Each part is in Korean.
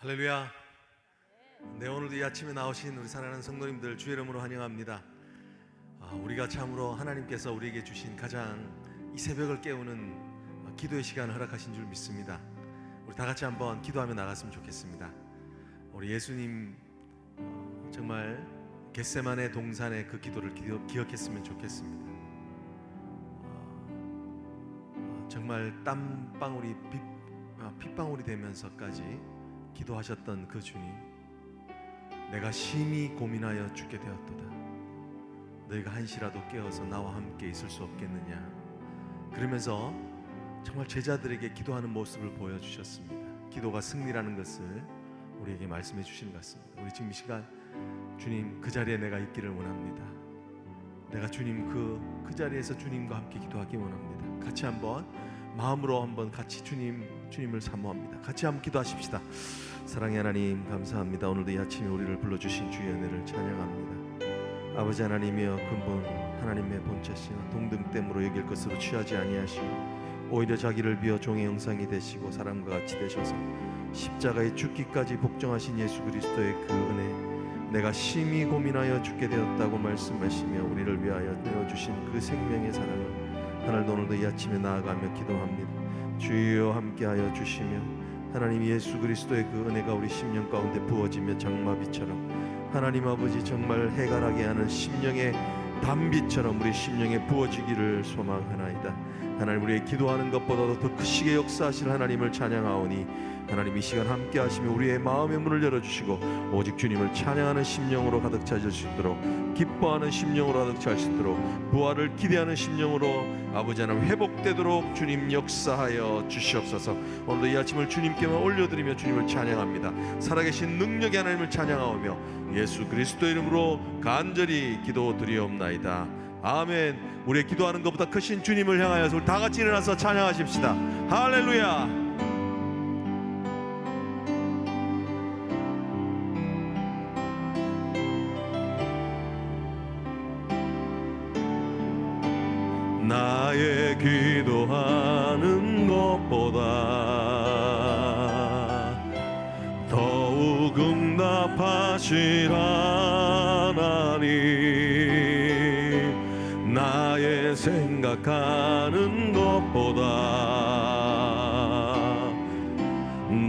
할렐루야. 네, 오늘도 이 아침에 나오신 우리 사랑하는 성도님들 주의 이름으로 환영합니다. 우리가 참으로 하나님께서 우리에게 주신 가장 이 새벽을 깨우는 기도의 시간을 허락하신 줄 믿습니다. 우리 다 같이 한번 기도하며 나갔으면 좋겠습니다. 우리 예수님 정말 겟세마네 동산의 그 기도를 기억했으면 좋겠습니다. 정말 땀방울이 핏방울이 되면서까지 기도하셨던 그 주님, 내가 심히 고민하여 죽게 되었도다. 너희가 한시라도 깨어서 나와 함께 있을 수 없겠느냐. 그러면서 정말 제자들에게 기도하는 모습을 보여주셨습니다. 기도가 승리라는 것을 우리에게 말씀해 주시는 것 같습니다. 우리 지금 이 시간 주님 그 자리에 내가 있기를 원합니다. 내가 주님 그 자리에서 주님과 함께 기도하기 원합니다. 같이 한번 마음으로 한번 같이 주님을 사모합니다. 같이 한번 기도하십시다. 사랑의 하나님 감사합니다. 오늘도 이 아침에 우리를 불러주신 주의 은혜를 찬양합니다. 아버지 하나님이여, 근본 하나님의 본체시나 동등됨으로 여길 것으로 취하지 아니하시고 오히려 자기를 비어 종의 형상이 되시고 사람과 같이 되셔서 십자가에 죽기까지 복종하신 예수 그리스도의 그 은혜, 내가 심히 고민하여 죽게 되었다고 말씀하시며 우리를 위하여 내어주신 그 생명의 사랑을 하늘도 오늘도 이 아침에 나아가며 기도합니다. 주여 함께하여 주시며 하나님 예수 그리스도의 그 은혜가 우리 심령 가운데 부어지며 장마비처럼 하나님 아버지 정말 해갈하게 하는 심령의 담비처럼 우리 심령에 부어지기를 소망하나이다. 하나님, 우리의 기도하는 것보다도 더 크시게 역사하실 하나님을 찬양하오니 하나님 이 시간 함께 하시며 우리의 마음의 문을 열어주시고 오직 주님을 찬양하는 심령으로 가득 차실 수 있도록, 기뻐하는 심령으로 가득 찰 수 있도록, 부활을 기대하는 심령으로 아버지 하나님 회복되도록 주님 역사하여 주시옵소서. 오늘도 이 아침을 주님께만 올려드리며 주님을 찬양합니다. 살아계신 능력의 하나님을 찬양하오며 예수 그리스도 이름으로 간절히 기도드리옵나이다. 아멘. 우리의 기도하는 것보다 크신 주님을 향하여서 우리 다 같이 일어나서 찬양하십시다. 할렐루야. 나의 기도하는 것보다 더욱 응답하실 하나님, 나의 생각하는 것보다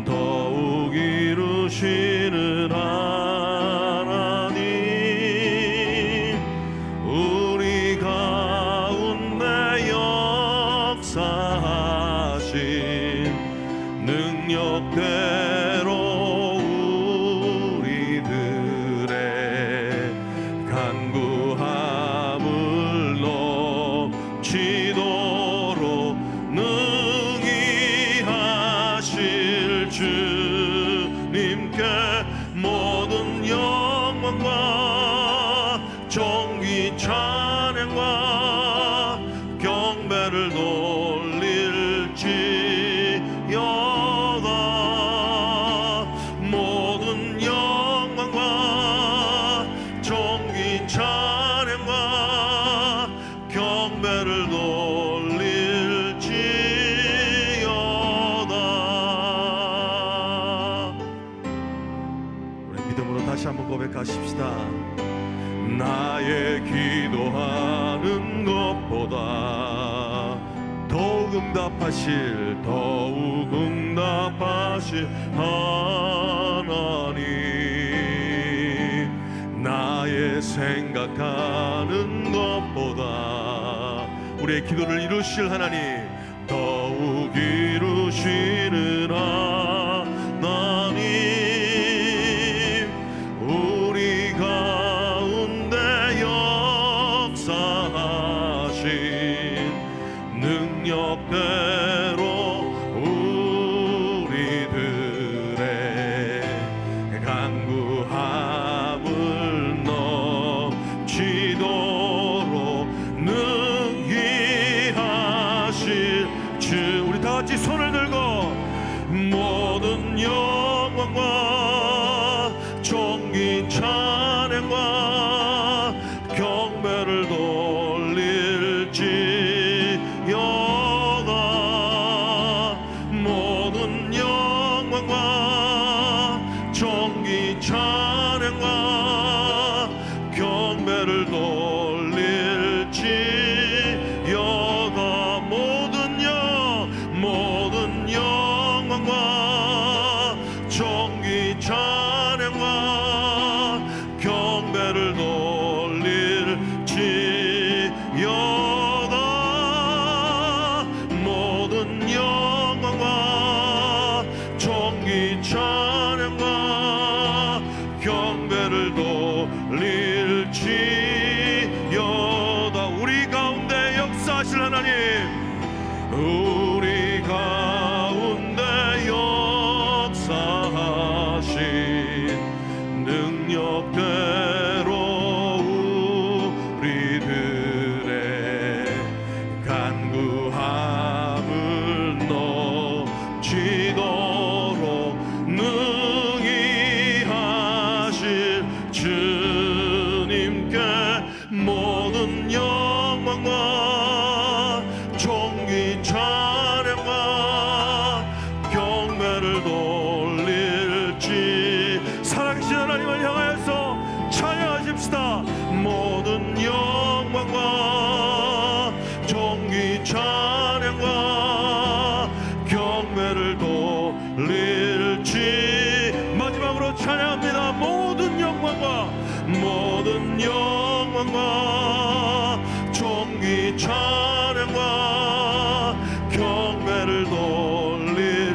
더욱 이루시는 하나님, 우리 가운데 역사하신 능력대로 우리들의 간구함을 넘치도록 능히 하실 주님께 모든 영광과 존귀 찬양과 경배를 돌릴지어다. 모든 영광과 존귀 찬양과 경배를 돌릴지어다. 우리 믿음으로 다시 한번 고백하십시다. 나의 기도하는 것보다 더욱 응답하실 하나님, 나의 생각하는 것보다 우리의 기도를 이루실 하나님, 더욱 이루시는 하나님, 우리 가운데 역사하신 능력대로 우리들의 간구함을 넘치도록 능히 하실 주. 우리 다 같이 손을 들고 모든 영광과 존귀 찬양과 경배를 돌릴지어다. 모든 영광과 존귀 찬양과 경배를 돌릴지어다. 모든 영광과 존귀 찬양과 경배를 돌릴지어다. 모든 영광과 존귀 찬양과 경배를 돌릴지어다. 우리 가운데 역사하실 하나님, 우리 가운데 역사하신 능력대로 우리들의 간구함을 넘치도록 능히 하실 주님께 모든 영광과 존귀 찬양과 경배를 돌릴지. 살아계신 하나님을 향하여서 찬양하십시다. 모든 영광과 존귀 찬양과 경배를 돌릴지. 마지막으로 찬양합니다. 모든 영광과 존귀 찬양과 경배를 돌릴지어다.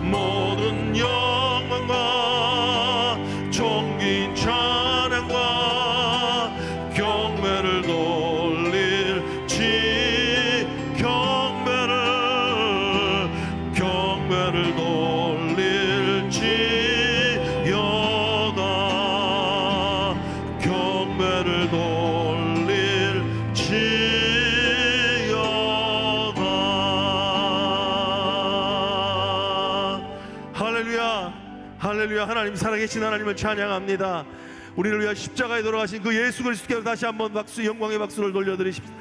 모든 영광과 존귀 찬양과 경배를 돌릴지. 경배를 돌릴지어다. 경배를 돌릴지어다. 할렐루야, 할렐루야. 하나님, 살아계신 하나님을 찬양합니다. 우리를 위하여 십자가에 돌아가신 그 예수 그리스도께 다시 한번 박수, 영광의 박수를 돌려드리십시오.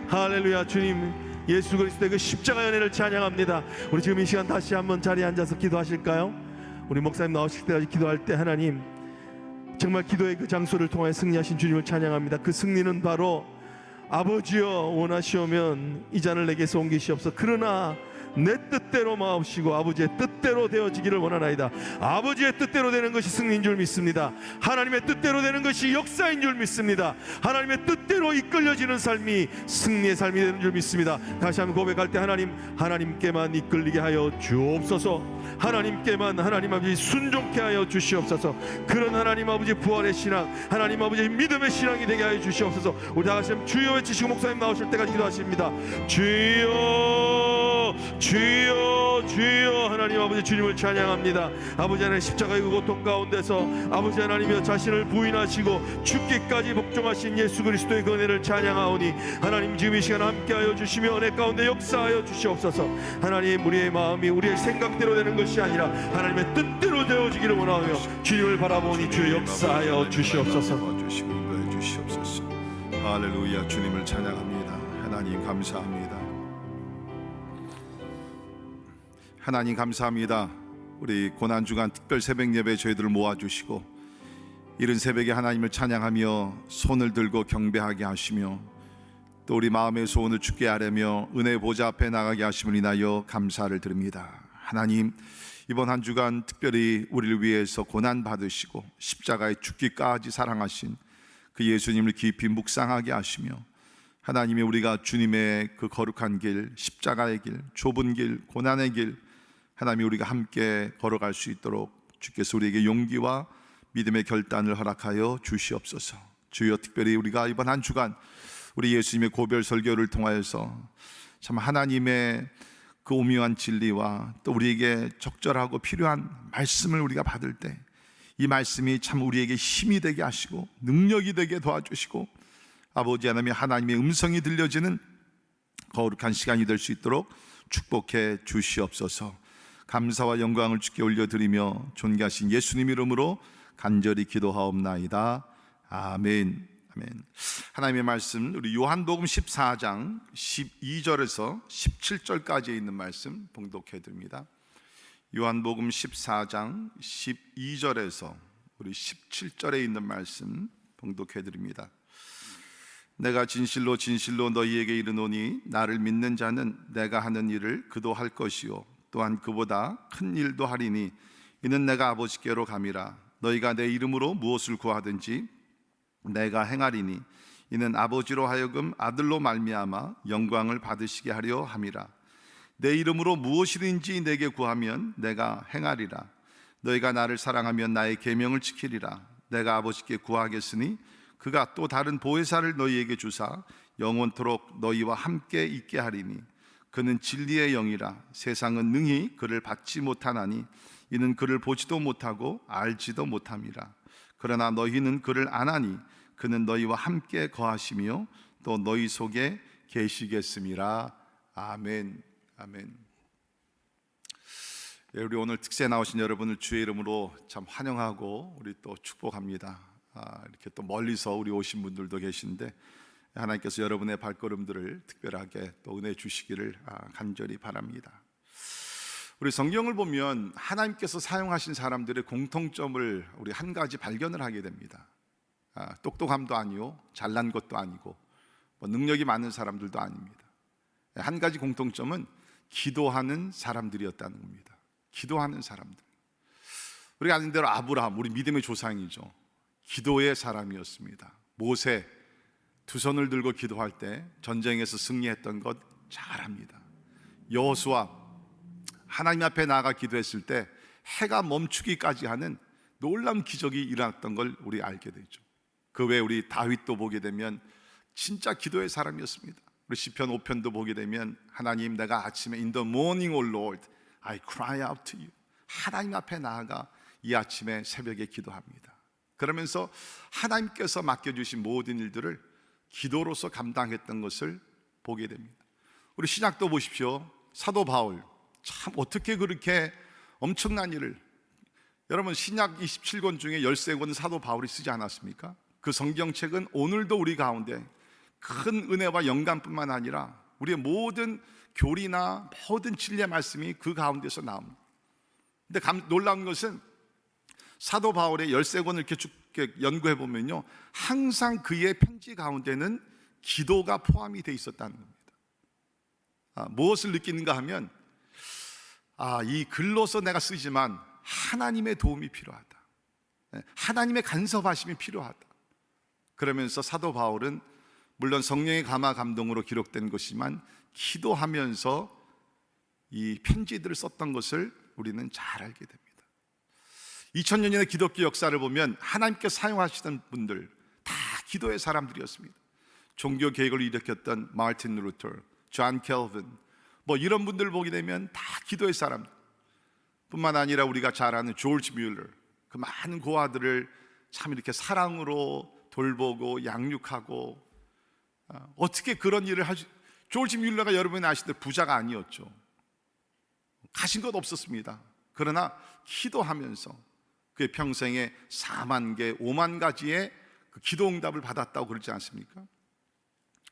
할렐루야. 주님, 예수 그리스도의 그 십자가의 은혜를 찬양합니다. 우리 지금 이 시간 다시 한번 자리에 앉아서 기도하실까요? 우리 목사님 나오실 때까지 기도할 때 하나님, 정말 기도의 그 장소를 통하여 승리하신 주님을 찬양합니다. 그 승리는 바로 아버지여 원하시오면 이 잔을 내게서 옮기시옵소서. 그러나 내 뜻대로 마옵시고 아버지의 뜻대로 되어지기를 원하나이다. 아버지의 뜻대로 되는 것이 승리인 줄 믿습니다. 하나님의 뜻대로 되는 것이 역사인 줄 믿습니다. 하나님의 뜻대로 이끌려지는 삶이 승리의 삶이 되는 줄 믿습니다. 다시 한번 고백할 때 하나님께만 이끌리게 하여 주옵소서. 하나님께만, 하나님 아버지 순종케 하여 주시옵소서. 그런 하나님 아버지 부활의 신앙, 하나님 아버지 믿음의 신앙이 되게 하여 주시옵소서. 우리 다 같이 한번 주여 외치시고 목사님 나오실 때까지 기도하십니다. 주여, 주여, 주여. 하나님 아버지 주님을 찬양합니다. 아버지 하나님, 십자가의 그 고통 가운데서 아버지 하나님이여 자신을 부인하시고 죽기까지 복종하신 예수 그리스도의 그 은혜를 찬양하오니 하나님, 지금 이 시간 함께하여 주시며 은혜 가운데 역사하여 주시옵소서. 하나님, 우리의 마음이 우리의 생각대로 되는 것이 아니라 하나님의 뜻대로 되어지기를 원하며 주님을 바라보니 주의 역사하여 주시옵소서. 할렐루야. 주님을 찬양합니다. 하나님 감사합니다. 하나님 감사합니다. 우리 고난주간 특별 새벽 예배 저희들을 모아주시고 이른 새벽에 하나님을 찬양하며 손을 들고 경배하게 하시며 또 우리 마음의 소원을 주께 아뢰며 은혜 보좌 앞에 나가게 하심을 인하여 감사를 드립니다. 하나님, 이번 한 주간 특별히 우리를 위해서 고난 받으시고 십자가에 죽기까지 사랑하신 그 예수님을 깊이 묵상하게 하시며 하나님이 우리가 주님의 그 거룩한 길, 십자가의 길, 좁은 길, 고난의 길, 하나님이 우리가 함께 걸어갈 수 있도록 주께서 우리에게 용기와 믿음의 결단을 허락하여 주시옵소서. 주여, 특별히 우리가 이번 한 주간 우리 예수님의 고별 설교를 통하여서 참 하나님의 그 오묘한 진리와 또 우리에게 적절하고 필요한 말씀을 우리가 받을 때 이 말씀이 참 우리에게 힘이 되게 하시고 능력이 되게 도와주시고 아버지 하나님, 하나님의 음성이 들려지는 거룩한 시간이 될 수 있도록 축복해 주시옵소서. 감사와 영광을 주께 올려드리며 존귀하신 예수님 이름으로 간절히 기도하옵나이다. 아멘. 아멘. 하나님의 말씀 우리 요한복음 14장 12절에서 17절까지 있는 말씀 봉독해 드립니다. 요한복음 14장 12절에서 우리 17절에 있는 말씀 봉독해 드립니다. 내가 진실로 진실로 너희에게 이르노니 나를 믿는 자는 내가 하는 일을 그도 할 것이요 또한 그보다 큰 일도 하리니 이는 내가 아버지께로 감이라. 너희가 내 이름으로 무엇을 구하든지 내가 행하리니 이는 아버지로 하여금 아들로 말미암아 영광을 받으시게 하려 함이라. 내 이름으로 무엇이든지 내게 구하면 내가 행하리라. 너희가 나를 사랑하면 나의 계명을 지키리라. 내가 아버지께 구하겠으니 그가 또 다른 보혜사를 너희에게 주사 영원토록 너희와 함께 있게 하리니 그는 진리의 영이라. 세상은 능히 그를 받지 못하나니 이는 그를 보지도 못하고 알지도 못함이라. 그러나 너희는 그를 아나니 그는 너희와 함께 거하시며 또 너희 속에 계시겠음이라. 아멘. 아멘. 예, 우리 오늘 특세 나오신 여러분을 주의 이름으로 참 환영하고 우리 또 축복합니다. 이렇게 또 멀리서 우리 오신 분들도 계신데 하나님께서 여러분의 발걸음들을 특별하게 또 은혜 주시기를 간절히 바랍니다. 우리 성경을 보면 하나님께서 사용하신 사람들의 공통점을 우리 한 가지 발견을 하게 됩니다. 똑똑함도 아니고 잘난 것도 아니고 뭐 능력이 많은 사람들도 아닙니다. 한 가지 공통점은 기도하는 사람들이었다는 겁니다. 기도하는 사람들. 우리가 아는 대로 아브라함, 우리 믿음의 조상이죠. 기도의 사람이었습니다. 모세 두 손을 들고 기도할 때 전쟁에서 승리했던 것 잘 압니다. 여호수아 하나님 앞에 나아가 기도했을 때 해가 멈추기까지 하는 놀라운 기적이 일어났던 걸 우리 알게 되죠. 그 외에 우리 다윗도 보게 되면 진짜 기도의 사람이었습니다. 우리 시편 5편도 보게 되면 하나님 내가 아침에 In the morning, O Lord, I cry out to you. 하나님 앞에 나아가 이 아침에 새벽에 기도합니다. 그러면서 하나님께서 맡겨주신 모든 일들을 기도로서 감당했던 것을 보게 됩니다. 우리 신약도 보십시오. 사도 바울 참 어떻게 그렇게 엄청난 일을, 여러분 신약 27권 중에 13권은 사도 바울이 쓰지 않았습니까? 그 성경책은 오늘도 우리 가운데 큰 은혜와 영감뿐만 아니라 우리의 모든 교리나 모든 진리의 말씀이 그 가운데서 나옵니다. 근데 놀라운 것은 사도 바울의 13권을 이렇게 쭉 연구해 보면요, 항상 그의 편지 가운데는 기도가 포함이 돼 있었다는 겁니다. 무엇을 느끼는가 하면 이 글로서 내가 쓰지만 하나님의 도움이 필요하다. 하나님의 간섭하심이 필요하다. 그러면서 사도 바울은 물론 성령의 감화 감동으로 기록된 것이지만 기도하면서 이 편지들을 썼던 것을 우리는 잘 알게 됩니다. 2000년 전의 기독교 역사를 보면 하나님께 사용하시던 분들 다 기도의 사람들이었습니다. 종교 개혁을 일으켰던 마틴 루터, 존 켈빈, 뭐 이런 분들 보게 되면 다 기도의 사람들 뿐만 아니라 우리가 잘 아는 조지 뮬러, 그 많은 고아들을 참 이렇게 사랑으로 돌보고 양육하고 어떻게 그런 일을 하지? 조지 뮬러가 여러분이 아시듯 부자가 아니었죠. 가진 것 없었습니다. 그러나 기도하면서 그의 평생에 4만 개, 5만 가지의 그 기도 응답을 받았다고 그러지 않습니까?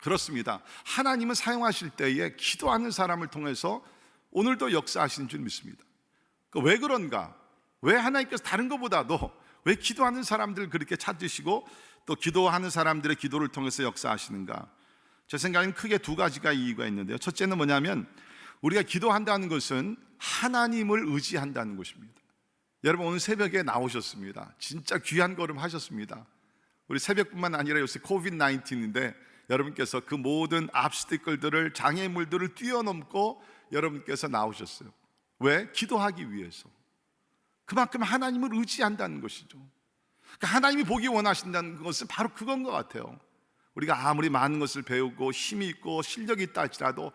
그렇습니다. 하나님은 사용하실 때에 기도하는 사람을 통해서 오늘도 역사하시는 줄 믿습니다. 왜 그런가? 왜 하나님께서 다른 것보다도 왜 기도하는 사람들을 그렇게 찾으시고 또 기도하는 사람들의 기도를 통해서 역사하시는가? 제 생각에는 크게 두 가지가 이유가 있는데요. 첫째는 뭐냐면 우리가 기도한다는 것은 하나님을 의지한다는 것입니다. 여러분 오늘 새벽에 나오셨습니다. 진짜 귀한 걸음 하셨습니다. 우리 새벽뿐만 아니라 요새 코비드-19인데 여러분께서 그 모든 압스티클들을, 장애물들을 뛰어넘고 여러분께서 나오셨어요. 왜? 기도하기 위해서. 그만큼 하나님을 의지한다는 것이죠. 그러니까 하나님이 보기 원하신다는 것은 바로 그건 것 같아요. 우리가 아무리 많은 것을 배우고 힘이 있고 실력이 있다 할지라도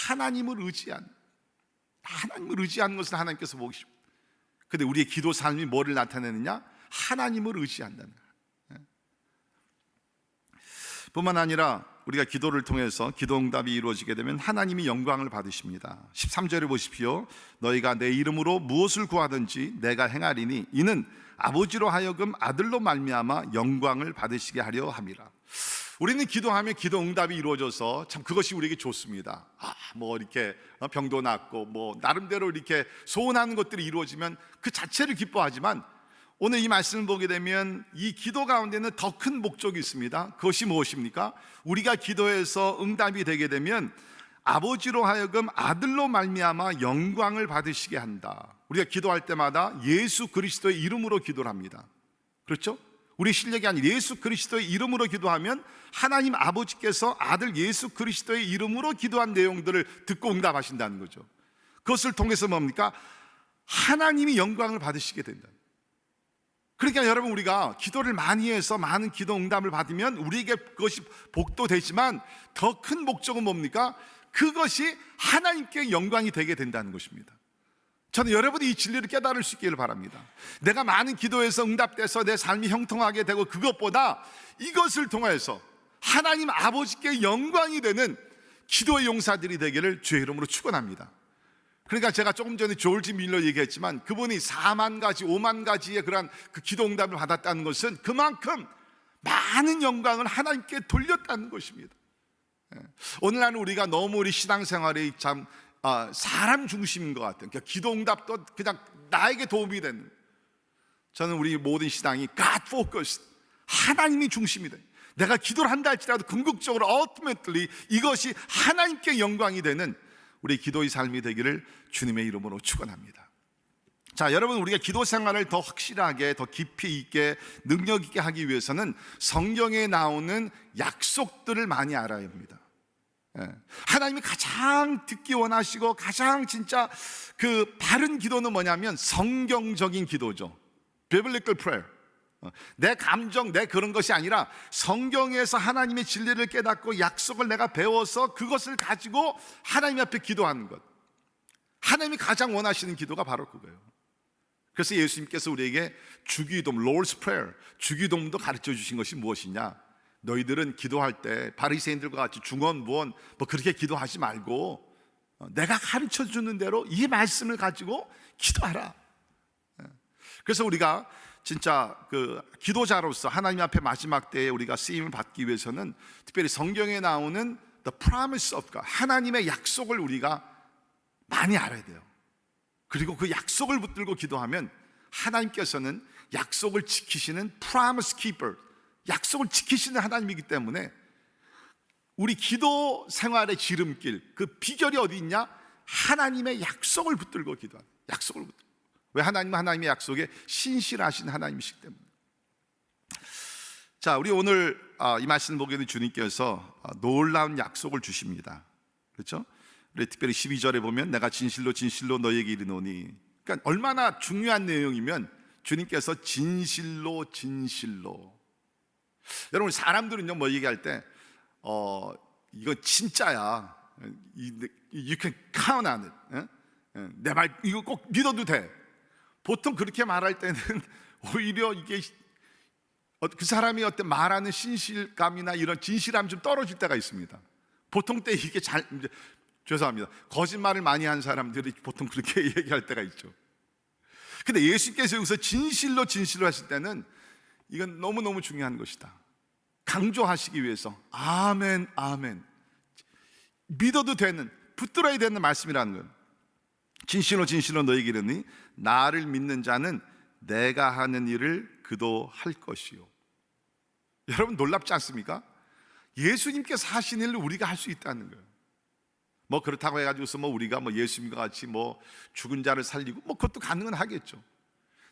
하나님을 의지하는 것을 하나님께서 보기 쉽습니다. 근데 우리의 기도 삶이 뭐를 나타내느냐? 하나님을 의지한다는 거예요. 뿐만 아니라 우리가 기도를 통해서 기도 응답이 이루어지게 되면 하나님이 영광을 받으십니다. 13절에 보십시오. 너희가 내 이름으로 무엇을 구하든지 내가 행하리니 이는 아버지로 하여금 아들로 말미암아 영광을 받으시게 하려 함이라. 우리는 기도하면 기도 응답이 이루어져서 참 그것이 우리에게 좋습니다. 뭐 이렇게 병도 낫고 뭐 나름대로 이렇게 소원하는 것들이 이루어지면 그 자체를 기뻐하지만, 오늘 이 말씀을 보게 되면 이 기도 가운데는 더 큰 목적이 있습니다. 그것이 무엇입니까? 우리가 기도해서 응답이 되게 되면 아버지로 하여금 아들로 말미암아 영광을 받으시게 한다. 우리가 기도할 때마다 예수 그리스도의 이름으로 기도를 합니다. 그렇죠? 우리 실력이 아닌 예수 그리스도의 이름으로 기도하면 하나님 아버지께서 아들 예수 그리스도의 이름으로 기도한 내용들을 듣고 응답하신다는 거죠. 그것을 통해서 뭡니까? 하나님이 영광을 받으시게 된다. 그러니까 여러분, 우리가 기도를 많이 해서 많은 기도 응답을 받으면 우리에게 그것이 복도 되지만 더 큰 목적은 뭡니까? 그것이 하나님께 영광이 되게 된다는 것입니다. 저는 여러분이 이 진리를 깨달을 수 있기를 바랍니다. 내가 많은 기도에서 응답돼서 내 삶이 형통하게 되고, 그것보다 이것을 통해서 하나님 아버지께 영광이 되는 기도의 용사들이 되기를 주의 이름으로 축원합니다. 그러니까 제가 조금 전에 조지 밀러 얘기했지만, 그분이 4만 가지 5만 가지의 그러한 그 기도 응답을 받았다는 것은 그만큼 많은 영광을 하나님께 돌렸다는 것입니다. 오늘날은 우리가 너무 우리 신앙생활이 참 사람 중심인 것 같아요. 그러니까 기도 응답도 그냥 나에게 도움이 되는, 저는 우리 모든 신앙이 God focused, 하나님이 중심이 돼. 내가 기도를 한다 할지라도 궁극적으로 ultimately 이것이 하나님께 영광이 되는 우리 기도의 삶이 되기를 주님의 이름으로 축원합니다. 자, 여러분, 우리가 기도 생활을 더 확실하게, 더 깊이 있게, 능력 있게 하기 위해서는 성경에 나오는 약속들을 많이 알아야 합니다. 하나님이 가장 듣기 원하시고 가장 진짜 그 바른 기도는 뭐냐면 성경적인 기도죠. Biblical prayer. 내 감정, 내 그런 것이 아니라 성경에서 하나님의 진리를 깨닫고 약속을 내가 배워서 그것을 가지고 하나님 앞에 기도하는 것. 하나님이 가장 원하시는 기도가 바로 그거예요. 그래서 예수님께서 우리에게 주기도문, Lord's Prayer, 주기도문도 가르쳐 주신 것이 무엇이냐? 너희들은 기도할 때 바리새인들과 같이 중언부언 뭐 그렇게 기도하지 말고 내가 가르쳐 주는 대로 이 말씀을 가지고 기도하라. 그래서 우리가 진짜 그 기도자로서 하나님 앞에 마지막 때에 우리가 쓰임을 받기 위해서는 특별히 성경에 나오는 The Promise of God, 하나님의 약속을 우리가 많이 알아야 돼요. 그리고 그 약속을 붙들고 기도하면 하나님께서는 약속을 지키시는 Promise Keeper, 약속을 지키시는 하나님이기 때문에 우리 기도 생활의 지름길, 그 비결이 어디 있냐? 하나님의 약속을 붙들고 기도하는, 약속을 붙들고. 왜? 하나님은 하나님의 약속에 신실하신 하나님이시기 때문에. 자, 우리 오늘 이 말씀을 보게 된 주님께서 놀라운 약속을 주십니다. 그렇죠? 우리 특별히 12절에 보면 내가 진실로 진실로 너희에게 이르노니, 그러니까 얼마나 중요한 내용이면 주님께서 진실로 진실로. 여러분, 사람들은요 뭐 얘기할 때 이거 진짜야, you can count on it, 내 말 이거 꼭 믿어도 돼. 보통 그렇게 말할 때는 오히려 이게 그 사람이 어떤 말하는 신실감이나 이런 진실함이 좀 떨어질 때가 있습니다. 보통 때 이게 죄송합니다, 거짓말을 많이 한 사람들이 보통 그렇게 얘기할 때가 있죠. 근데 예수님께서 여기서 진실로 진실로 하실 때는 이건 너무너무 중요한 것이다 강조하시기 위해서 아멘 아멘, 믿어도 되는, 붙들어야 되는 말씀이라는 거예요. 진실로 진실로 너희에게 이르니 나를 믿는 자는 내가 하는 일을 그도 할 것이요. 여러분, 놀랍지 않습니까? 예수님께서 하신 일을 우리가 할 수 있다는 거예요. 뭐 그렇다고 해가지고서 뭐 우리가 뭐 예수님과 같이 뭐 죽은 자를 살리고 뭐 그것도 가능은 하겠죠.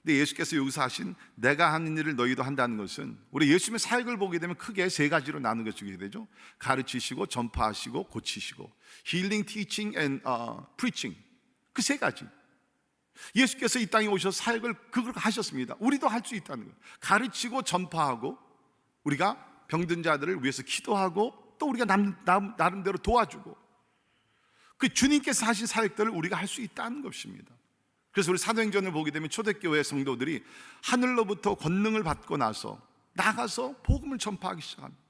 근데 예수께서 여기서 하신 내가 하는 일을 너희도 한다는 것은, 우리 예수님의 사역을 보게 되면 크게 세 가지로 나누게 되죠. 가르치시고 전파하시고 고치시고, healing, teaching and preaching. 그 세 가지. 예수께서 이 땅에 오셔서 사역을 그걸 하셨습니다. 우리도 할 수 있다는 거예요. 가르치고 전파하고, 우리가 병든 자들을 위해서 기도하고, 또 우리가 나름대로 도와주고, 그 주님께서 하신 사역들을 우리가 할 수 있다는 것입니다. 그래서 우리 사도행전을 보게 되면 초대교회 성도들이 하늘로부터 권능을 받고 나서 나가서 복음을 전파하기 시작합니다.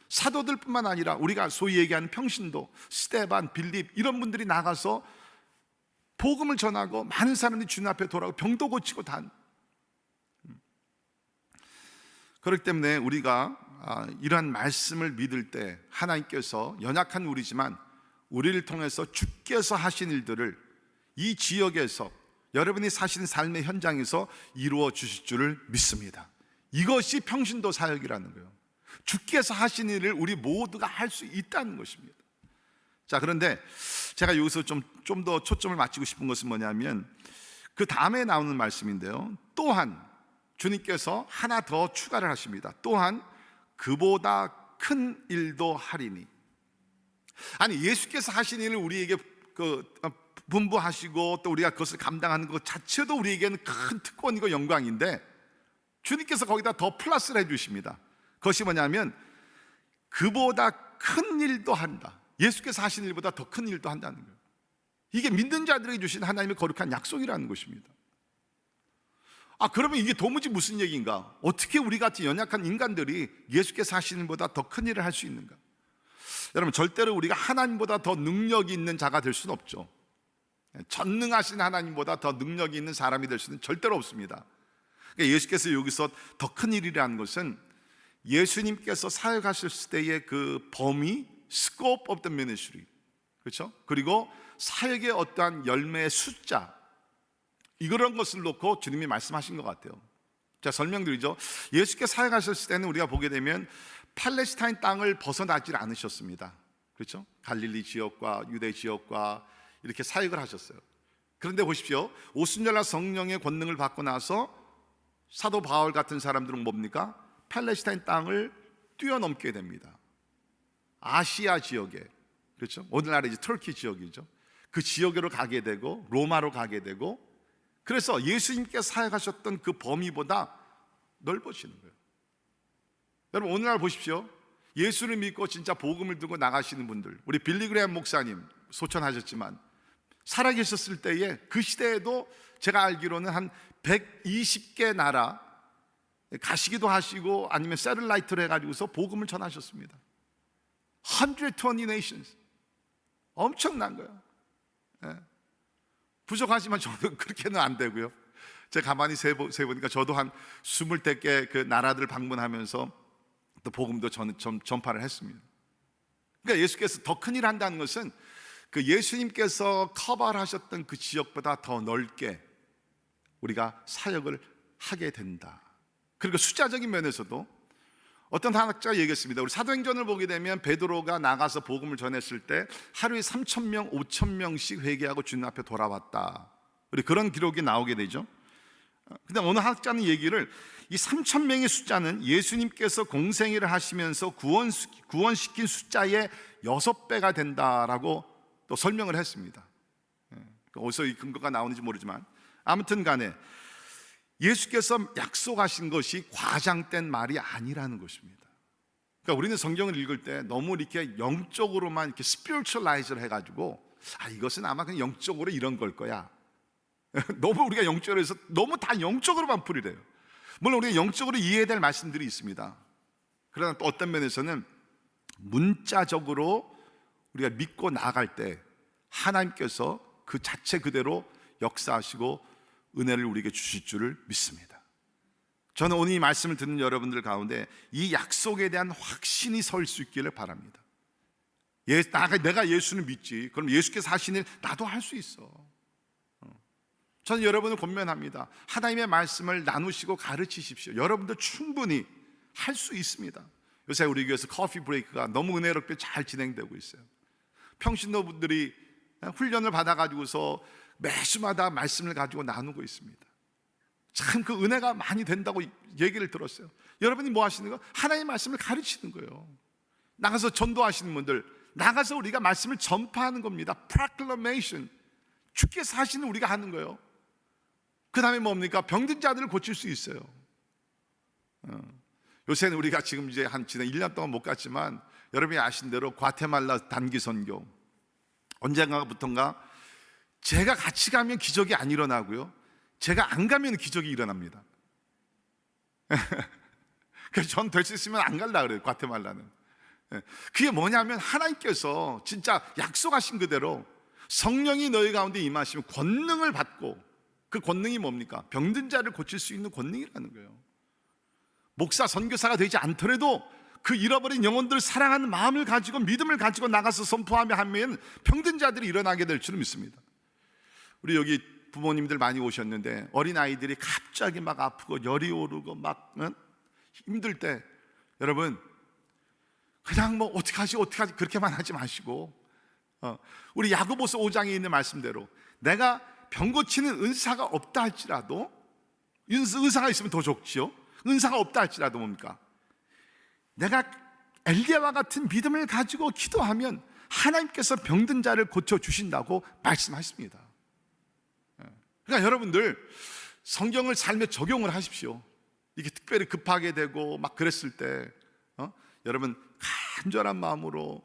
사도들뿐만 아니라 우리가 소위 얘기하는 평신도, 스데반, 빌립 이런 분들이 나가서 복음을 전하고 많은 사람들이 주님 앞에 돌아오고 병도 고치고 그렇기 때문에 우리가 이러한 말씀을 믿을 때 하나님께서 연약한 우리지만 우리를 통해서 주께서 하신 일들을 이 지역에서 여러분이 사시는 삶의 현장에서 이루어 주실 줄을 믿습니다. 이것이 평신도 사역이라는 거예요. 주께서 하신 일을 우리 모두가 할 수 있다는 것입니다. 자, 그런데 제가 여기서 좀 더 초점을 맞추고 싶은 것은 뭐냐면 그 다음에 나오는 말씀인데요. 또한 주님께서 하나 더 추가를 하십니다. 또한 그보다 큰 일도 하리니. 아니, 예수께서 하신 일을 우리에게 분부하시고 또 우리가 그것을 감당하는 것 자체도 우리에게는 큰 특권이고 영광인데 주님께서 거기다 더 플러스를 해주십니다. 그것이 뭐냐면 그보다 큰 일도 한다. 예수께서 하신 일보다 더 큰 일도 한다는 거예요. 이게 믿는 자들에게 주신 하나님의 거룩한 약속이라는 것입니다. 그러면 이게 도무지 무슨 얘기인가? 어떻게 우리 같이 연약한 인간들이 예수께서 하신 일보다 더 큰 일을 할 수 있는가? 여러분, 절대로 우리가 하나님보다 더 능력이 있는 자가 될 수는 없죠. 전능하신 하나님보다 더 능력이 있는 사람이 될 수는 절대로 없습니다. 그러니까 예수께서 여기서 더 큰 일이라는 것은 예수님께서 사역하실 때의 그 범위, scope of the ministry, 그렇죠? 그리고 사역의 어떠한 열매의 숫자, 이런 것을 놓고 주님이 말씀하신 것 같아요. 자, 설명드리죠. 예수께서 사역하셨을 때는 우리가 보게 되면 팔레스타인 땅을 벗어나질 않으셨습니다. 그렇죠? 갈릴리 지역과 유대 지역과 이렇게 사역을 하셨어요. 그런데 보십시오. 오순절날 성령의 권능을 받고 나서 사도 바울 같은 사람들은 뭡니까? 팔레스타인 땅을 뛰어넘게 됩니다. 아시아 지역에, 그렇죠? 오늘날의 이제 터키 지역이죠. 그 지역으로 가게 되고 로마로 가게 되고, 그래서 예수님께서 사역하셨던 그 범위보다 넓어지는 거예요. 여러분, 오늘날 보십시오. 예수를 믿고 진짜 복음을 들고 나가시는 분들, 우리 빌리 그레이엄 목사님 소천하셨지만 살아계셨을 때에 그 시대에도 제가 알기로는 한 120개 나라 가시기도 하시고 아니면 세틀라이트를 해가지고서 복음을 전하셨습니다. 120 nations. 엄청난 거예요. 예. 부족하지만 저도 그렇게는 안 되고요. 제가 가만히 세보니까 저도 한 20개 그 나라들을 방문하면서 또 복음도 전파를 했습니다. 그러니까 예수께서 더 큰 일을 한다는 것은 그 예수님께서 커버를 하셨던 그 지역보다 더 넓게 우리가 사역을 하게 된다. 그리고 숫자적인 면에서도 어떤 학자가 얘기했습니다. 우리 사도행전을 보게 되면 베드로가 나가서 복음을 전했을 때 하루에 3,000명, 5,000명씩 회개하고 주님 앞에 돌아왔다. 우리 그런 기록이 나오게 되죠. 근데 어느 학자는 얘기를 이 3,000명의 숫자는 예수님께서 공생애를 하시면서 구원시킨 숫자의 6배가 된다라고 또 설명을 했습니다. 어디서 이 근거가 나오는지 모르지만 아무튼 간에 예수께서 약속하신 것이 과장된 말이 아니라는 것입니다. 그러니까 우리는 성경을 읽을 때 너무 이렇게 영적으로만 이렇게 스피리추얼라이즈를 해가지고 이것은 아마 그냥 영적으로 이런 걸 거야. 너무 우리가 영적으로 해서 너무 다 영적으로만 풀이래요. 물론 우리가 영적으로 이해해야 될 말씀들이 있습니다. 그러나 또 어떤 면에서는 문자적으로 우리가 믿고 나아갈 때 하나님께서 그 자체 그대로 역사하시고 은혜를 우리에게 주실 줄을 믿습니다. 저는 오늘 이 말씀을 듣는 여러분들 가운데 이 약속에 대한 확신이 설 수 있기를 바랍니다. 내가 예수를 믿지, 그럼 예수께서 하신 일 나도 할 수 있어. 저는 여러분을 권면합니다. 하나님의 말씀을 나누시고 가르치십시오. 여러분도 충분히 할 수 있습니다. 요새 우리 교회에서 커피 브레이크가 너무 은혜롭게 잘 진행되고 있어요. 평신도분들이 훈련을 받아가지고서 매주마다 말씀을 가지고 나누고 있습니다. 참 그 은혜가 많이 된다고 얘기를 들었어요. 여러분이 뭐 하시는 거? 하나님의 말씀을 가르치는 거예요. 나가서 전도하시는 분들, 나가서 우리가 말씀을 전파하는 겁니다. Proclamation. 주께서 하시는 우리가 하는 거예요. 그 다음에 뭡니까? 병든 자들을 고칠 수 있어요. 요새는 우리가 지금 이제 지난 1년 동안 못 갔지만 여러분이 아신 대로 과테말라 단기 선교 언젠가부터인가 제가 같이 가면 기적이 안 일어나고요, 제가 안 가면 기적이 일어납니다. 그래서 전 될 수 있으면 안 갈라 그래요. 과테말라는. 그게 뭐냐면 하나님께서 진짜 약속하신 그대로 성령이 너희 가운데 임하시면 권능을 받고, 그 권능이 뭡니까? 병든 자를 고칠 수 있는 권능이라는 거예요. 목사, 선교사가 되지 않더라도 그 잃어버린 영혼들을 사랑하는 마음을 가지고 믿음을 가지고 나가서 선포하며 하면 병든 자들이 일어나게 될 줄 믿습니다. 우리 여기 부모님들 많이 오셨는데 어린아이들이 갑자기 막 아프고 열이 오르고 막 힘들 때 여러분 그냥 뭐 어떡하지 그렇게만 하지 마시고 우리 야고보서 5장에 있는 말씀대로 내가 병 고치는 은사가 없다 할지라도, 은사가 있으면 더 좋지요. 은사가 없다 할지라도 뭡니까? 내가 엘리야와 같은 믿음을 가지고 기도하면 하나님께서 병든 자를 고쳐주신다고 말씀하십니다. 그러니까 여러분들 성경을 삶에 적용을 하십시오. 이게 특별히 급하게 되고 막 그랬을 때 여러분 간절한 마음으로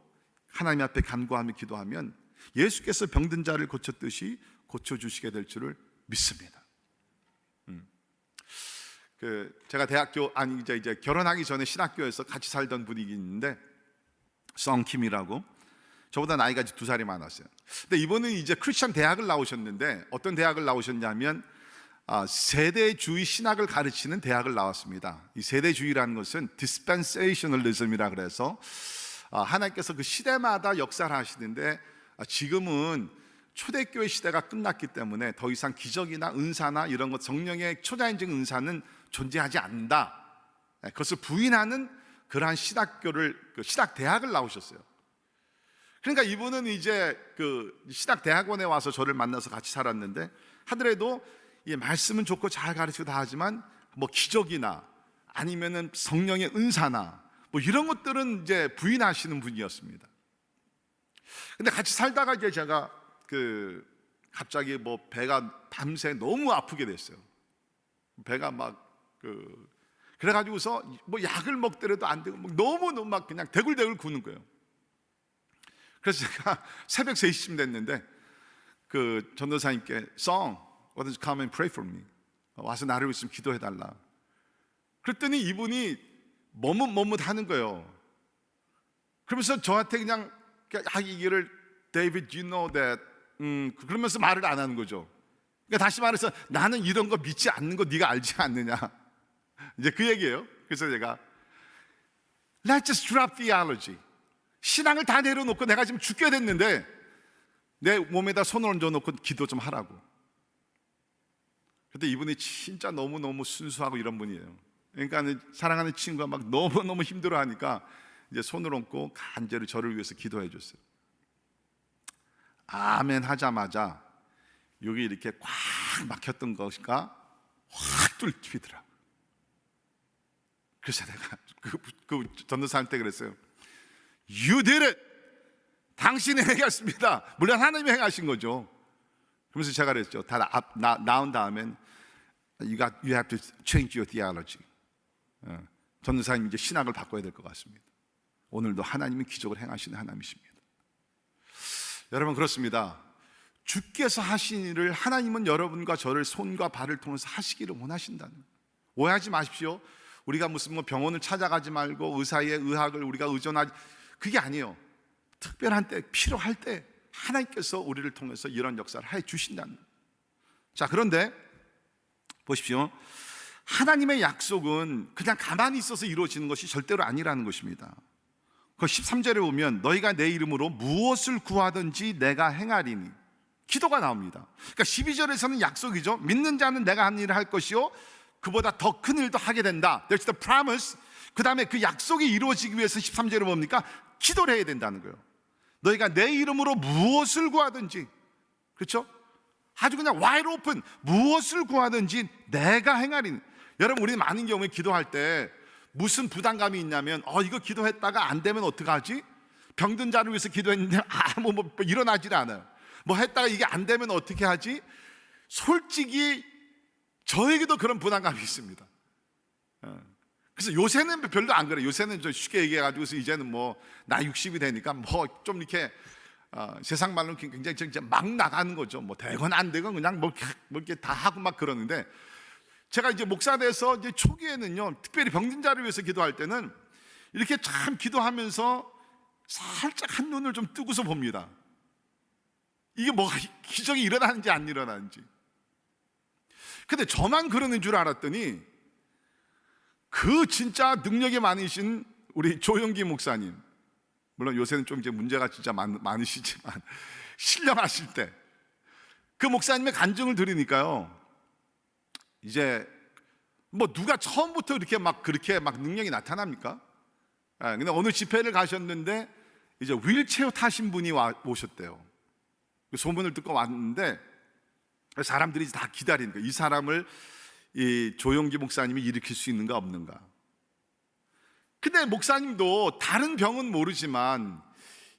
하나님 앞에 간구하며 기도하면 예수께서 병든 자를 고쳤듯이 고쳐주시게 될 줄을 믿습니다. 제가 대학교 이제 결혼하기 전에 신학교에서 같이 살던 분이 있는데 성킴이라고, 저보다 나이가 2살이 많았어요. 근데 이분은 이제 크리스천 대학을 나오셨는데 어떤 대학을 나오셨냐면 세대주의 신학을 가르치는 대학을 나왔습니다. 이 세대주의라는 것은 dispensationalism이라 그래서 하나님께서 그 시대마다 역사를 하시는데 지금은 초대교회 시대가 끝났기 때문에 더 이상 기적이나 은사나 이런 것, 성령의 초자연적 은사는 존재하지 않는다, 그것을 부인하는 그러한 신학 대학을 나오셨어요. 그러니까 이분은 이제 그 신학 대학원에 와서 저를 만나서 같이 살았는데 하더라도 이 말씀은 좋고 잘 가르치고 다 하지만 뭐 기적이나 아니면은 성령의 은사나 뭐 이런 것들은 이제 부인하시는 분이었습니다. 근데 같이 살다가 이제 제가 갑자기 뭐 배가 밤새 너무 아프게 됐어요. 배가 막 그래가지고서 뭐 약을 먹더라도 안 되고 너무 막 그냥 대굴대굴 구는 거예요. 그래서 제가 새벽 3시쯤 됐는데 그 전도사님께 why don't you come and pray for me? 와서 나를 위해서 기도해달라. 그랬더니 이분이 머뭇머뭇하는 거예요. 그러면서 저한테 그냥 이거를 David, you know that 그러면서 말을 안 하는 거죠. 그러니까 다시 말해서 나는 이런 거 믿지 않는 거 네가 알지 않느냐, 이제 그 얘기예요. 그래서 제가 Let's just drop theology. 신앙을 다 내려놓고 내가 지금 죽게 됐는데 내 몸에다 손을 얹어놓고 기도 좀 하라고. 근데 이분이 진짜 너무너무 순수하고 이런 분이에요. 그러니까 사랑하는 친구가 막 너무너무 힘들어하니까 이제 손을 얹고 간절히 저를 위해서 기도해 줬어요. 아멘 하자마자 여기 이렇게 꽉 막혔던 것이가 확 뚫히더라. 그래서 내가 그 전도사한테 그랬어요. You did it. 당신이 행하셨습니다. 물론 하나님이 행하신 거죠. 그러면서 제가 그랬죠. 다 나온 다음엔 you have to change your theology. 전도사님 이제 신학을 바꿔야 될 것 같습니다. 오늘도 하나님은 기적을 행하시는 하나님이십니다. 여러분 그렇습니다. 주께서 하신 일을 하나님은 여러분과 저를 손과 발을 통해서 하시기를 원하신다는, 오해하지 마십시오. 우리가 무슨 뭐 병원을 찾아가지 말고 의사의 의학을 우리가 의존하지, 그게 아니에요. 특별한 때, 필요할 때 하나님께서 우리를 통해서 이런 역사를 해 주신다는. 자, 그런데 보십시오. 하나님의 약속은 그냥 가만히 있어서 이루어지는 것이 절대로 아니라는 것입니다. 그 13절에 보면 너희가 내 이름으로 무엇을 구하든지 내가 행하리니, 기도가 나옵니다. 그러니까 12절에서는 약속이죠. 믿는 자는 내가 한 일을 할 것이요 그보다 더 큰 일도 하게 된다. There's the promise. 그 다음에 그 약속이 이루어지기 위해서 13절에 뭡니까? 기도를 해야 된다는 거예요. 너희가 내 이름으로 무엇을 구하든지, 그렇죠? 아주 그냥 wide open, 무엇을 구하든지 내가 행하리니. 여러분 우리는 많은 경우에 기도할 때 무슨 부담감이 있냐면 이거 기도했다가 안 되면 어떡하지? 병든 자를 위해서 기도했는데 뭐 일어나질 않아요. 뭐 했다가 이게 안 되면 어떻게 하지? 솔직히 저에게도 그런 부담감이 있습니다. 그래서 요새는 별로 안 그래요. 요새는 좀 쉽게 얘기해가지고 이제는 뭐 나 60이 되니까 뭐 좀 이렇게 세상 말로 굉장히 막 나가는 거죠. 뭐 되건 안 되건 그냥 뭐 이렇게 다 하고 막 그러는데, 제가 이제 목사 돼서 이제 초기에는요, 특별히 병든 자를 위해서 기도할 때는 이렇게 참 기도하면서 살짝 한 눈을 좀 뜨고서 봅니다. 이게 뭐가 기적이 일어나는지 안 일어나는지. 근데 저만 그러는 줄 알았더니 그 진짜 능력이 많으신 우리 조영기 목사님, 물론 요새는 좀 이제 문제가 진짜 많으시지만 신령하실 때 그 목사님의 간증을 들으니까요, 이제 뭐 누가 처음부터 그렇게 막 능력이 나타납니까? 근데 어느 집회를 가셨는데 이제 휠체어 타신 분이 오셨대요. 소문을 듣고 왔는데 사람들이 다 기다리는 거예요. 이 사람을 이 조용기 목사님이 일으킬 수 있는가 없는가. 근데 목사님도 다른 병은 모르지만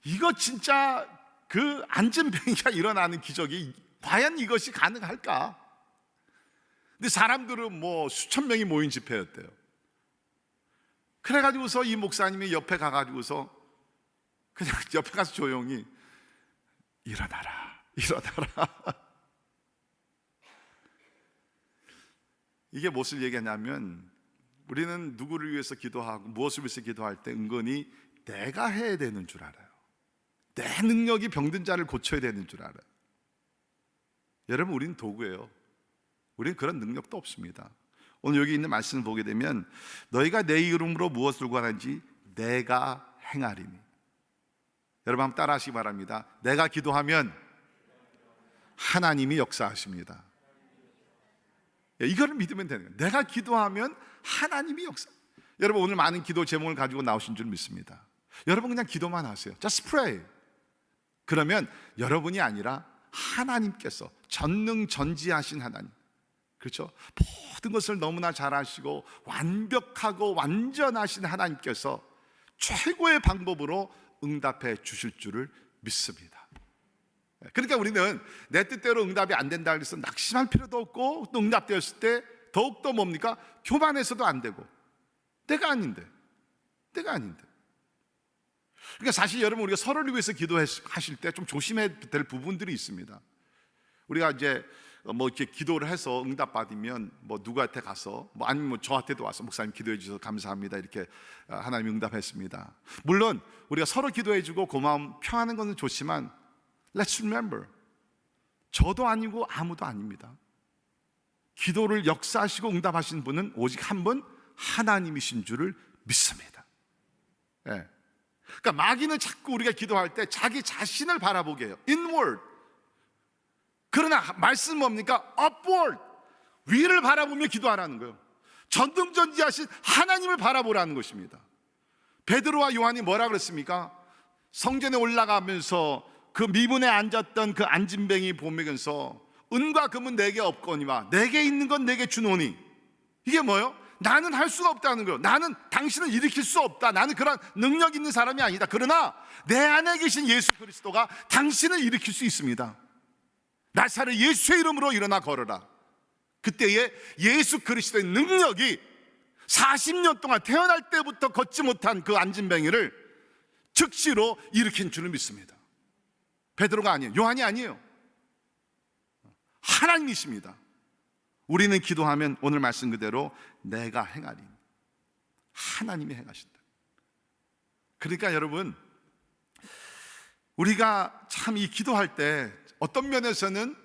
이거 진짜 그 안전병이가 일어나는 기적이 과연 이것이 가능할까? 근데 사람들은 뭐 수천 명이 모인 집회였대요. 그래가지고서 이 목사님이 옆에 가가지고서 그냥 옆에 가서 조용히 일어나라, 일어나라. 이게 무엇을 얘기하냐면, 우리는 누구를 위해서 기도하고 무엇을 위해서 기도할 때 은근히 내가 해야 되는 줄 알아요. 내 능력이 병든 자를 고쳐야 되는 줄 알아요. 여러분, 우리는 도구예요. 우리는 그런 능력도 없습니다. 오늘 여기 있는 말씀을 보게 되면, 너희가 내 이름으로 무엇을 구하는지 내가 행하리니. 여러분 한번 따라 하시기 바랍니다. 내가 기도하면 하나님이 역사하십니다. 이거를 믿으면 되는 거예요. 내가 기도하면 하나님이 역사. 여러분, 오늘 많은 기도 제목을 가지고 나오신 줄 믿습니다. 여러분 그냥 기도만 하세요. Just pray. 그러면 여러분이 아니라 하나님께서, 전능전지하신 하나님, 그렇죠? 모든 것을 너무나 잘 아시고 완벽하고 완전하신 하나님께서 최고의 방법으로 응답해 주실 줄을 믿습니다. 그러니까 우리는 내 뜻대로 응답이 안 된다 그래서 낙심할 필요도 없고, 또 응답되었을 때 더욱더 뭡니까? 교만해서도 안 되고, 내가 아닌데. 그러니까 사실 여러분, 우리가 서로를 위해서 기도하실 때 좀 조심해야 될 부분들이 있습니다. 우리가 이제 뭐 이렇게 기도를 해서 응답받으면 뭐 누구한테 가서 아니면 뭐 저한테도 와서 목사님 기도해 주셔서 감사합니다 이렇게 하나님이 응답했습니다. 물론 우리가 서로 기도해 주고 고마움 표하는 것은 좋지만, Let's remember, 저도 아니고 아무도 아닙니다. 기도를 역사하시고 응답하신 분은 오직 한 분, 하나님이신 줄을 믿습니다. 네. 그러니까 마귀는 자꾸 우리가 기도할 때 자기 자신을 바라보게 해요. Inward. 그러나 말씀은 뭡니까? Upward. 위를 바라보며 기도하라는 거예요. 전능전지하신 하나님을 바라보라는 것입니다. 베드로와 요한이 뭐라 그랬습니까? 성전에 올라가면서 그 미문에 앉았던 그 안진뱅이 보면서 은과 금은 내게 없거니와 내게 있는 건 내게 주노니. 이게 뭐예요? 나는 할 수가 없다는 거예요. 나는 당신을 일으킬 수 없다. 나는 그런 능력 있는 사람이 아니다. 그러나 내 안에 계신 예수 그리스도가 당신을 일으킬 수 있습니다. 나사렛 예수의 이름으로 일어나 걸어라. 그때에 예수 그리스도의 능력이 40년 동안 태어날 때부터 걷지 못한 그 안진뱅이를 즉시로 일으킨 줄을 믿습니다. 베드로가 아니에요. 요한이 아니에요. 하나님이십니다. 우리는 기도하면 오늘 말씀 그대로 내가 행하리. 하나님이 행하신다. 그러니까 여러분, 우리가 참 이 기도할 때 어떤 면에서는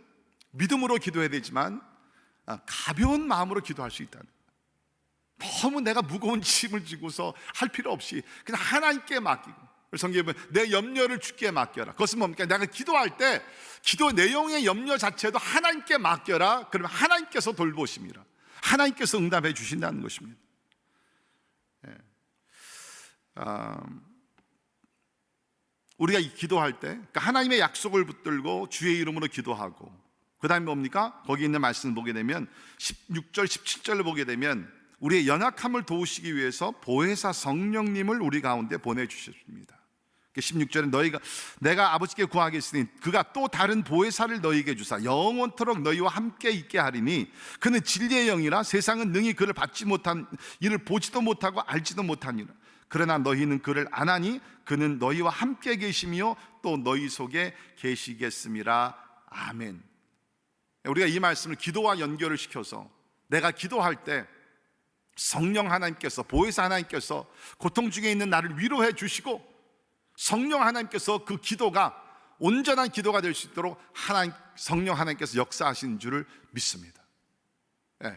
믿음으로 기도해야 되지만 가벼운 마음으로 기도할 수 있다는, 너무 내가 무거운 짐을 지고서 할 필요 없이 그냥 하나님께 맡기고, 성경에 보면 내 염려를 주께 맡겨라. 그것은 뭡니까? 내가 기도할 때 기도 내용의 염려 자체도 하나님께 맡겨라. 그러면 하나님께서 돌보심이라, 하나님께서 응답해 주신다는 것입니다. 우리가 기도할 때 그러니까 하나님의 약속을 붙들고 주의 이름으로 기도하고, 그 다음에 뭡니까? 거기 있는 말씀을 보게 되면 16절 17절을 보게 되면 우리의 연약함을 도우시기 위해서 보혜사 성령님을 우리 가운데 보내주셨습니다. 16절에 내가 아버지께 구하겠으니 그가 또 다른 보혜사를 너희에게 주사 영원토록 너희와 함께 있게 하리니 그는 진리의 영이라 세상은 능히 그를 받지 못한 이를 보지도 못하고 알지도 못하니라. 그러나 너희는 그를 아나니 그는 너희와 함께 계시며 또 너희 속에 계시겠음이라. 아멘. 우리가 이 말씀을 기도와 연결을 시켜서 내가 기도할 때 성령 하나님께서, 보혜사 하나님께서 고통 중에 있는 나를 위로해 주시고, 성령 하나님께서 그 기도가 온전한 기도가 될 수 있도록 성령 하나님께서 역사하시는 줄을 믿습니다.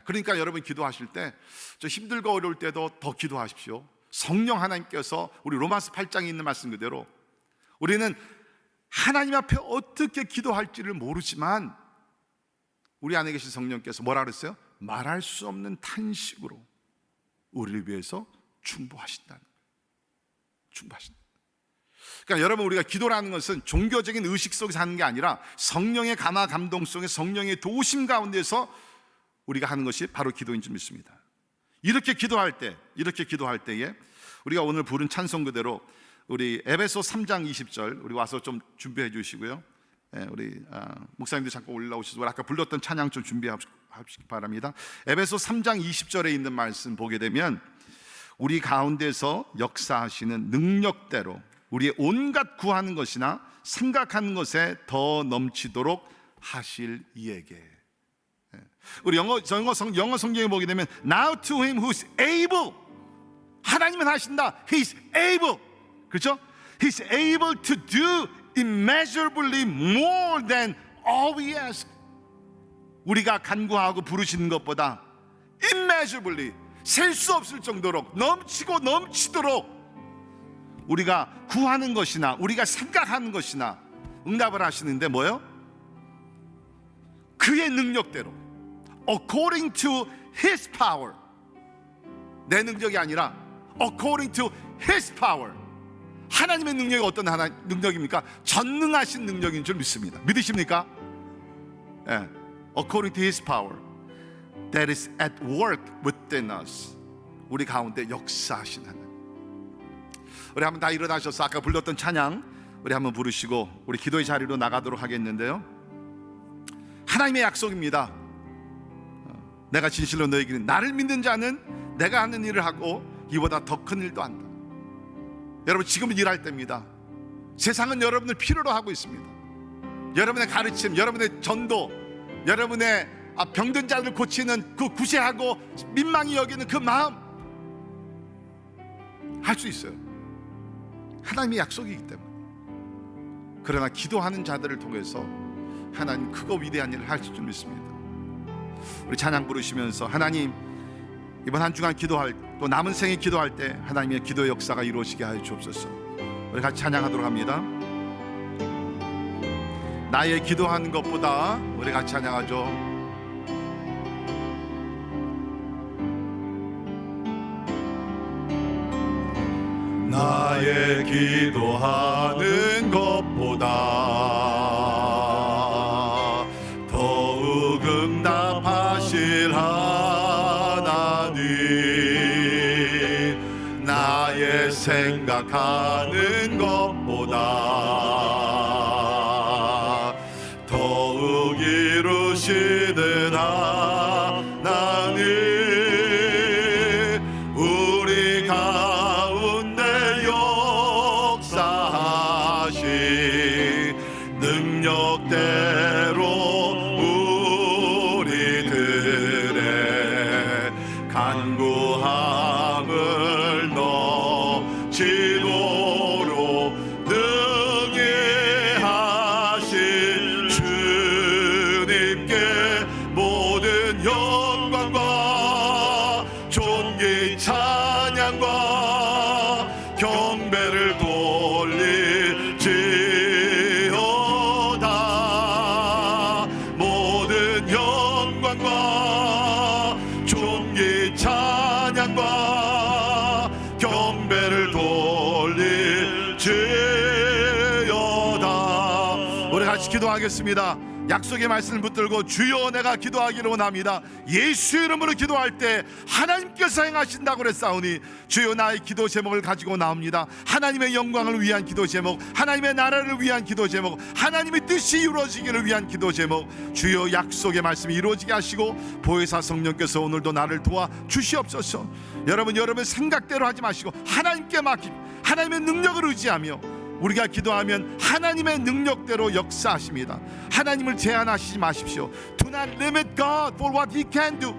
그러니까 여러분 기도하실 때 저 힘들고 어려울 때도 더 기도하십시오. 성령 하나님께서 우리 로마서 8장에 있는 말씀 그대로 우리는 하나님 앞에 어떻게 기도할지를 모르지만 우리 안에 계신 성령께서 뭐라 그랬어요? 말할 수 없는 탄식으로 우리를 위해서 충보하신다는 거예요. 충보하신다. 그러니까 여러분, 우리가 기도라는 것은 종교적인 의식 속에서 하는 게 아니라 성령의 감화 감동 속에 성령의 도우심 가운데서 우리가 하는 것이 바로 기도인 줄 믿습니다. 이렇게 기도할 때에 우리가 오늘 부른 찬송 그대로 우리 에베소 3장 20절 우리 와서 좀 준비해 주시고요. 우리 목사님들 잠깐 올라오시고 아까 불렀던 찬양 좀 준비하시기 바랍니다. 에베소 3장 20절에 있는 말씀 보게 되면 우리 가운데서 역사하시는 능력대로 우리의 온갖 구하는 것이나 생각하는 것에 더 넘치도록 하실 이에게. 우리 영어 성경에 보게 되면 Now to him who's able, 하나님은 하신다. He's able, 그렇죠? He's able to do immeasurably more than all we ask. 우리가 간구하고 부르시는 것보다 immeasurably, 셀 수 없을 정도로 넘치고 넘치도록 우리가 구하는 것이나 우리가 생각하는 것이나 응답을 하시는데 뭐예요? 그의 능력대로 according to his power. 내 능력이 아니라 according to his power. 하나님의 능력이 어떤 능력입니까? 전능하신 능력인 줄 믿습니다. 믿으십니까? According to his power that is at work within us. 우리 가운데 역사하신 하나님. 우리 한번 다 일어나셔서 아까 불렀던 찬양 우리 한번 부르시고 우리 기도의 자리로 나가도록 하겠는데요. 하나님의 약속입니다. 내가 진실로 너에게 나를 믿는 자는 내가 하는 일을 하고 이보다 더 큰 일도 한다. 여러분, 지금은 일할 때입니다. 세상은 여러분을 필요로 하고 있습니다. 여러분의 가르침, 여러분의 전도, 여러분의 병든 자들을 고치는 그 구제하고 민망히 여기는 그 마음 할 수 있어요. 하나님의 약속이기 때문에. 그러나 기도하는 자들을 통해서 하나님 크고 위대한 일을 하실 줄 믿습니다. 우리 찬양 부르시면서 하나님, 이번 한 주간 기도할 또 남은 생에 기도할 때 하나님의 기도의 역사가 이루어지게 하여 주옵소서. 우리 같이 찬양하도록 합니다. 나의 기도하는 것보다 우리 같이 찬양하죠. 나의 기도하는 것보다 더욱 응답하실 하나님, 나의 생각하는 것보다 더욱 이루시는 하나님, 우리 가운데 역사하신 능력대로 우리들의 간구함을 넘치도록 능히 하실 주님께 모든 영광과 존귀 찬양과 경배를 돌릴지어다. 모든 영광과 존귀 찬양과 경배를 돌릴지어다. 우리 같이 기도하겠습니다. 약속의 말씀을 붙들고 주여 내가 기도하기를 원합니다. 예수 이름으로 기도할 때 하나님께서 행하신다고 그랬사오니 주여 나의 기도 제목을 가지고 나옵니다. 하나님의 영광을 위한 기도 제목, 하나님의 나라를 위한 기도 제목, 하나님의 뜻이 이루어지기를 위한 기도 제목, 주여 약속의 말씀이 이루어지게 하시고 보혜사 성령께서 오늘도 나를 도와 주시옵소서. 여러분, 여러분 생각대로 하지 마시고 하나님께 맡기고 하나님의 능력을 의지하며 우리가 기도하면 하나님의 능력대로 역사하십니다. 하나님을 제한하시지 마십시오. Do not limit God for what He can do.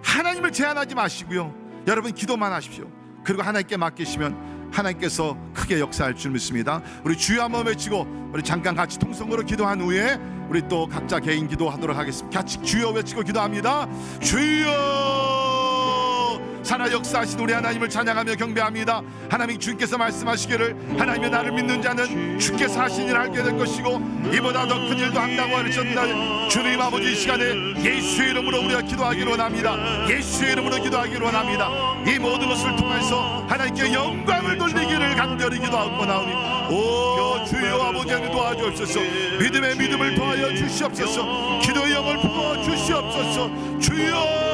하나님을 제한하지 마시고요, 여러분 기도만 하십시오. 그리고 하나님께 맡기시면 하나님께서 크게 역사할 줄 믿습니다. 우리 주여 한번 외치고 우리 잠깐 같이 통성으로 기도한 후에 우리 또 각자 개인 기도하도록 하겠습니다. 같이 주여 외치고 기도합니다. 주여 살아 역사하신 우리 하나님을 찬양하며 경배합니다. 하나님 주님께서 말씀하시기를 하나님의 나를 믿는 자는 주께서 하신 일을 알게 될 것이고 이보다 더 큰 일도 한다고 하셨나. 주님 아버지, 이 시간에 예수의 이름으로 우리가 기도하기로 원합니다. 예수의 이름으로 기도하기로 원합니다. 이 모든 것을 통해서 하나님께 영광을 돌리기를 간절히 기도하고 나오니 오 주여 아버지 하나님 도와주옵소서. 믿음의 믿음을 더하여 주시옵소서. 기도의 영을 부어 주시옵소서. 주여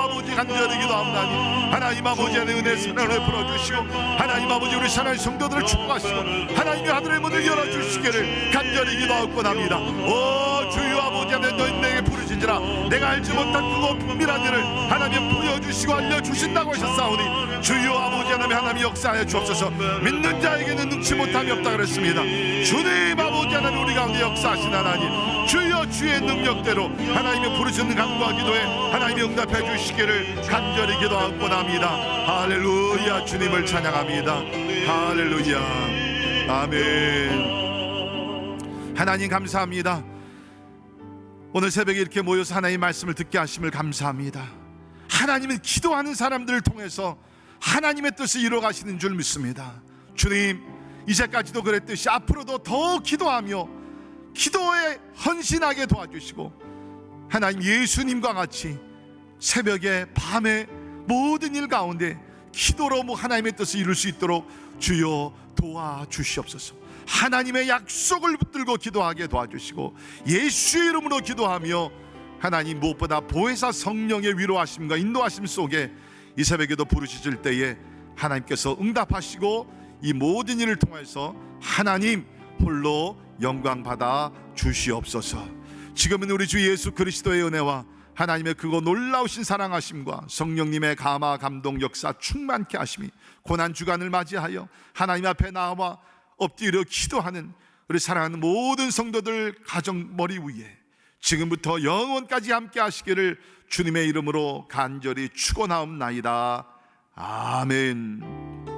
아버지 간절히 기도합나니 하나님 아버지 안에 은혜 선언을 풀어주시고 하나님 아버지 우리 하나님 성도들을 축복하시고 하나님의 하늘의 문을 열어주시기를 간절히 기도하고 합니다. 오 주여 아버지 안에 너희 내게 부르시지라 내가 알지 못한 그거 분밀한 일을 하나님 보여주시고 알려주신다고 하셨사오니 주여 아버지 하나님 역사하여 주옵소서. 믿는 자에게는 능치 못함이 없다 그랬습니다. 주님 아버지 하나님 우리 가운데 역사하신 하나님 주여 주의 능력대로 하나님의 부르시는 간구와 기도에 하나님이 응답해 주시기를 간절히 기도하고 합니다. 할렐루야. 주님을 찬양합니다. 할렐루야. 아멘. 하나님 감사합니다. 오늘 새벽에 이렇게 모여서 하나님의 말씀을 듣게 하심을 감사합니다. 하나님은 기도하는 사람들을 통해서 하나님의 뜻을 이루어가시는 줄 믿습니다. 주님 이제까지도 그랬듯이 앞으로도 더 기도하며 기도에 헌신하게 도와주시고 하나님 예수님과 같이 새벽에 밤에 모든 일 가운데 기도로 하나님의 뜻을 이룰 수 있도록 주여 도와주시옵소서. 하나님의 약속을 붙들고 기도하게 도와주시고 예수의 이름으로 기도하며 하나님 무엇보다 보혜사 성령의 위로하심과 인도하심 속에 이 새벽에도 부르짖을 때에 하나님께서 응답하시고 이 모든 일을 통해서 하나님 홀로 영광 받아 주시옵소서. 지금은 우리 주 예수 그리스도의 은혜와 하나님의 그거 놀라우신 사랑하심과 성령님의 감화 감동 역사 충만케 하심이 고난 주간을 맞이하여 하나님 앞에 나와 엎드려 기도하는 우리 사랑하는 모든 성도들 가정 머리 위에 지금부터 영원까지 함께 하시기를 주님의 이름으로 간절히 축원하옵나이다. 아멘.